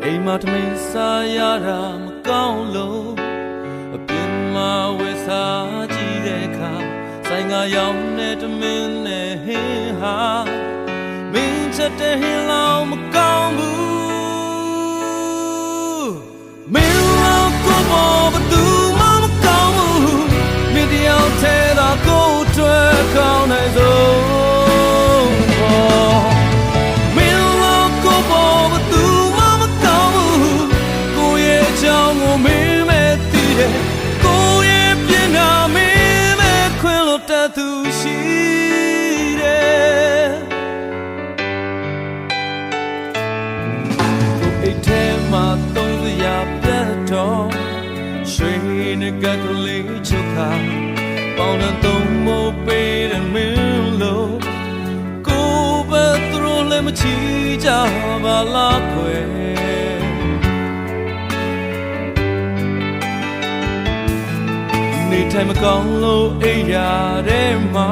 အိမ်မှာထမင်းစားရတာမကောင်းလို့အပြင်မှာဝယ်စားကြည့်တဲ့အခါဆိုင်ကရောင်းတဲ့ထမင်းနဲ့ဟင်းဟာမင်းချက်တဲ့ဟင်းလောင်မကောင်းဘူးမင်းလောင်ကိုပေါ်ဘသူမှမကောင်းဘူးမင်းတယောက်ထဲသာကိုယ်တွေ့ကောင်းနိုင်ဆုံးကိုရဲ့ပြင်နာမင်းမဲ့ခွင်လို့တသူရှိတယ်ကိုအိတ်ထဲမှာသုံးစရာပြတ်တော့ရွှေနဲ့ကကလေးချုပ်ခါပေါင်းတဲ့သုံးမိုးပေးတဲ့မင်းလို့ကိုပဲသူတို့လည်းမချီကြပါလားခွေနေထိုင်မကောင်းလို့အိမ်ရတဲ့မှာ